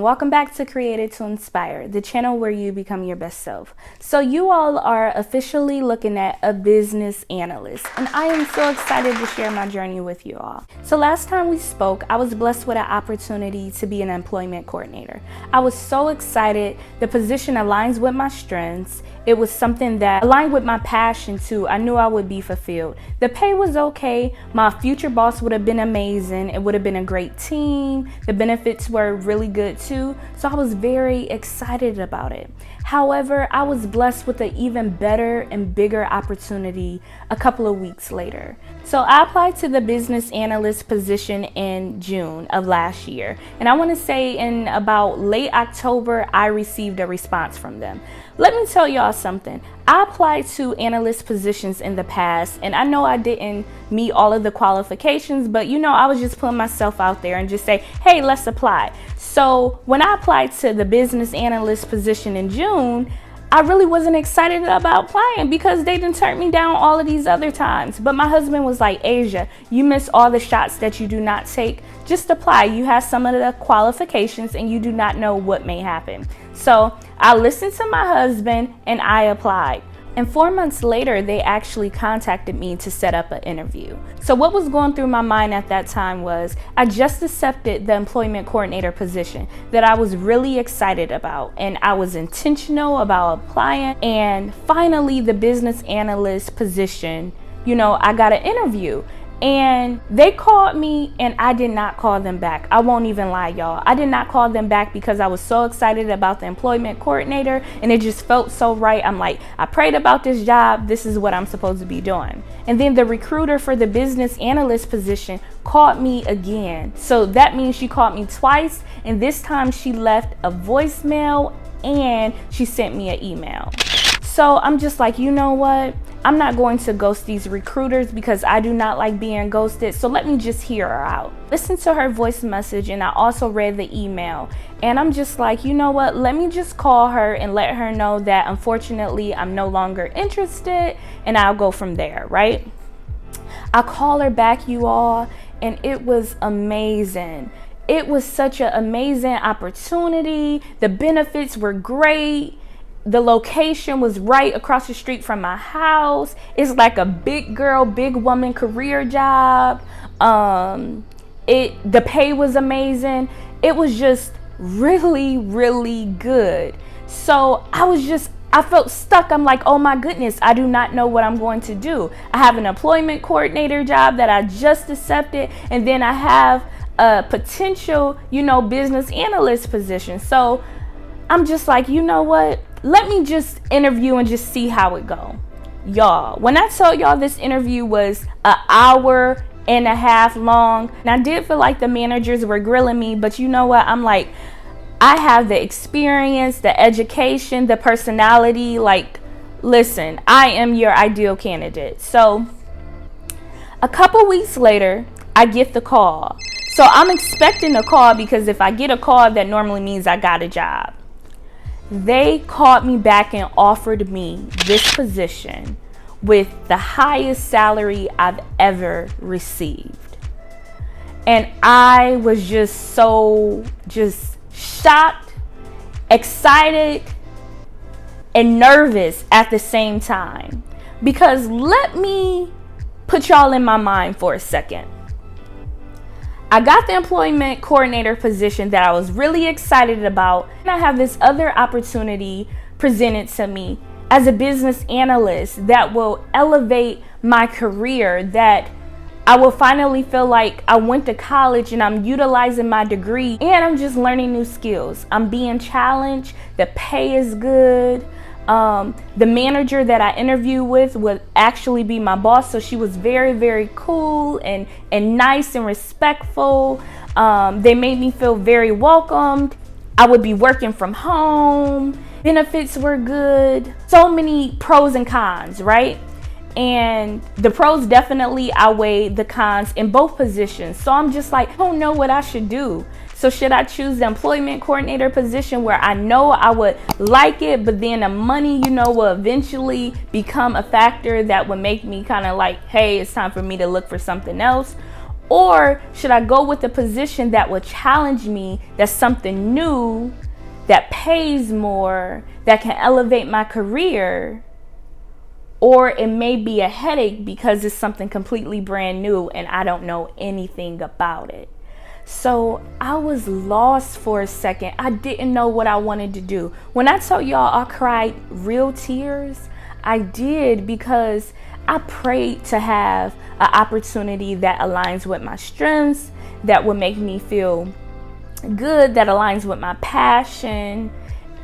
and welcome back to Created to Inspire, the channel where you become your best self. So you all are officially looking at a business analyst, and I am so excited to share my journey with you all. So last time we spoke, I was blessed with an opportunity to be an employment coordinator. I was so excited. The position aligns with my strengths. It was something that aligned with my passion too. I knew I would be fulfilled. The pay was okay. My future boss would have been amazing. It would have been a great team. The benefits were really good too. So I was very excited about it. However, I was blessed with an even better and bigger opportunity a couple of weeks later. So I applied to the business analyst position in June of last year. And I want to say in about late October, I received a response from them. Let me tell y'all something. I applied to analyst positions in the past, and I know I didn't meet all of the qualifications, but I was just putting myself out there and just say, hey, let's apply. So when I applied to the business analyst position in June, I really wasn't excited about applying because they didn't turn me down all of these other times. But my husband was like, Asia, you miss all the shots that you do not take. Just apply. You have some of the qualifications and you do not know what may happen. So I listened to my husband and I applied. And 4 months later, they actually contacted me to set up an interview. So what was going through my mind at that time was I just accepted the employment coordinator position that I was really excited about. And I was intentional about applying. And finally, the business analyst position, I got an interview. And they called me and I did not call them back. I won't even lie, y'all. I did not call them back because I was so excited about the employment coordinator and it just felt so right. I'm like, I prayed about this job. This is what I'm supposed to be doing. And then the recruiter for the business analyst position called me again. So that means she called me twice, and this time she left a voicemail and she sent me an email. So I'm just like, you know what? I'm not going to ghost these recruiters because I do not like being ghosted. So let me just hear her out. Listen to her voice message, and I also read the email. And I'm just like, you know what? Let me just call her and let her know that unfortunately I'm no longer interested, and I'll go from there, right? I call her back, you all, and it was amazing. It was such an amazing opportunity. The benefits were great. The location was right across the street from my house. It's like a big girl, big woman career job. The pay was amazing. It was just really, really good. So I felt stuck. I'm like, oh my goodness, I do not know what I'm going to do. I have an employment coordinator job that I just accepted, and then I have a potential, business analyst position. So I'm just like, you know what? Let me just interview and just see how it go. Y'all, when I told y'all this interview was an hour and a half long, and I did feel like the managers were grilling me, but you know what? I'm like, I have the experience, the education, the personality. Like, listen, I am your ideal candidate. So a couple weeks later, I get the call. So I'm expecting a call because if I get a call, that normally means I got a job. They called me back and offered me this position with the highest salary I've ever received. And I was just shocked, excited, and nervous at the same time. Because let me put y'all in my mind for a second. I got the employment coordinator position that I was really excited about, and I have this other opportunity presented to me as a business analyst that will elevate my career, that I will finally feel like I went to college and I'm utilizing my degree and I'm just learning new skills. I'm being challenged. The pay is good. The manager that I interviewed with would actually be my boss, so she was very, very cool and nice and respectful. They made me feel very welcomed. I would be working from home. Benefits were good. So many pros and cons, right? And the pros definitely outweigh the cons in both positions. So I'm just like, I don't know what I should do. So should I choose the employment coordinator position where I know I would like it, but then the money, will eventually become a factor that would make me kind of like, hey, it's time for me to look for something else? Or should I go with a position that will challenge me, that's something new, that pays more, that can elevate my career? Or it may be a headache because it's something completely brand new and I don't know anything about it. So I was lost for a second. I didn't know what I wanted to do. When I told y'all I cried real tears, I did, because I prayed to have an opportunity that aligns with my strengths, that would make me feel good, that aligns with my passion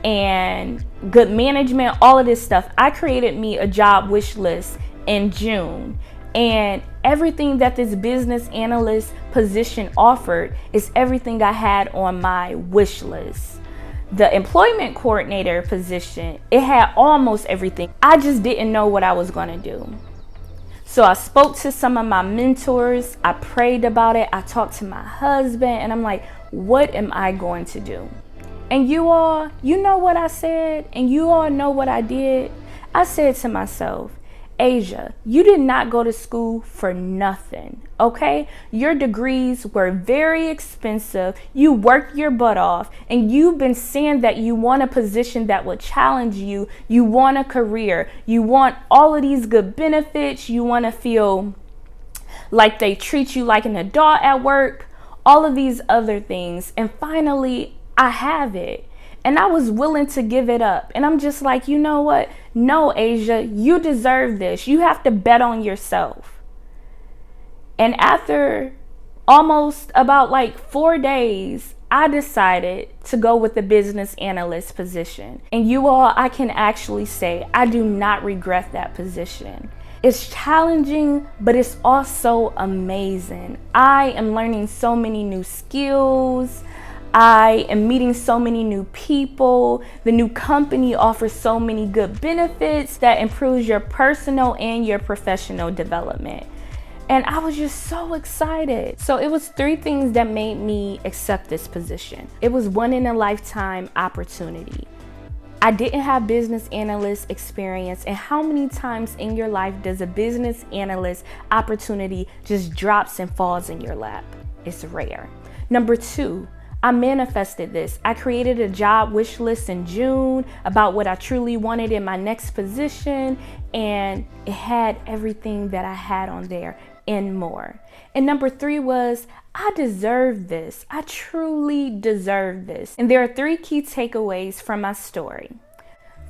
and good management, all of this stuff. I created me a job wish list in June, and everything that this business analyst position offered is everything I had on my wish list. The employment coordinator position, it had almost everything. I just didn't know what I was going to do. So I spoke to some of my mentors, I prayed about it, I talked to my husband, and I'm like, what am I going to do? And you all, you know what I said, and you all know what I did. I said to myself, Asia, you did not go to school for nothing, okay? Your degrees were very expensive. You worked your butt off, and you've been saying that you want a position that will challenge you. You want a career. You want all of these good benefits. You want to feel like they treat you like an adult at work, all of these other things. And finally, I have it. And I was willing to give it up. And I'm just like, you know what? No, Asia, you deserve this. You have to bet on yourself. And after almost about like 4 days, I decided to go with the business analyst position. And you all, I can actually say I do not regret that position. It's challenging, but it's also amazing. I am learning so many new skills. I am meeting so many new people. The new company offers so many good benefits that improves your personal and your professional development. And I was just so excited. So it was 3 things that made me accept this position. It was one in a lifetime opportunity. I didn't have business analyst experience, and how many times in your life does a business analyst opportunity just drops and falls in your lap? It's rare. Number 2, I manifested this. I created a job wish list in June about what I truly wanted in my next position, and it had everything that I had on there and more. And number 3 was, I deserve this. I truly deserve this. And there are 3 key takeaways from my story.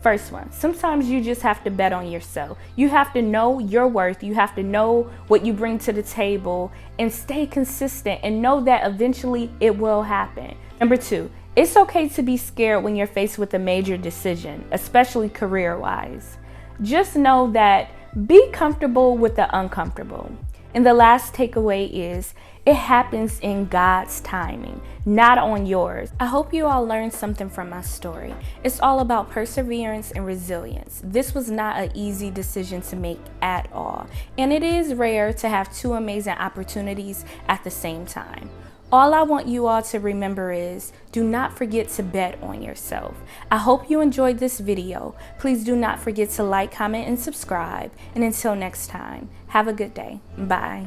First one, sometimes you just have to bet on yourself. You have to know your worth. You have to know what you bring to the table and stay consistent and know that eventually it will happen. Number 2, it's okay to be scared when you're faced with a major decision, especially career-wise. Just know that be comfortable with the uncomfortable. And the last takeaway is, it happens in God's timing, not on yours. I hope you all learned something from my story. It's all about perseverance and resilience. This was not an easy decision to make at all. And it is rare to have 2 amazing opportunities at the same time. All I want you all to remember is, do not forget to bet on yourself. I hope you enjoyed this video. Please do not forget to like, comment, and subscribe. And until next time, have a good day. Bye.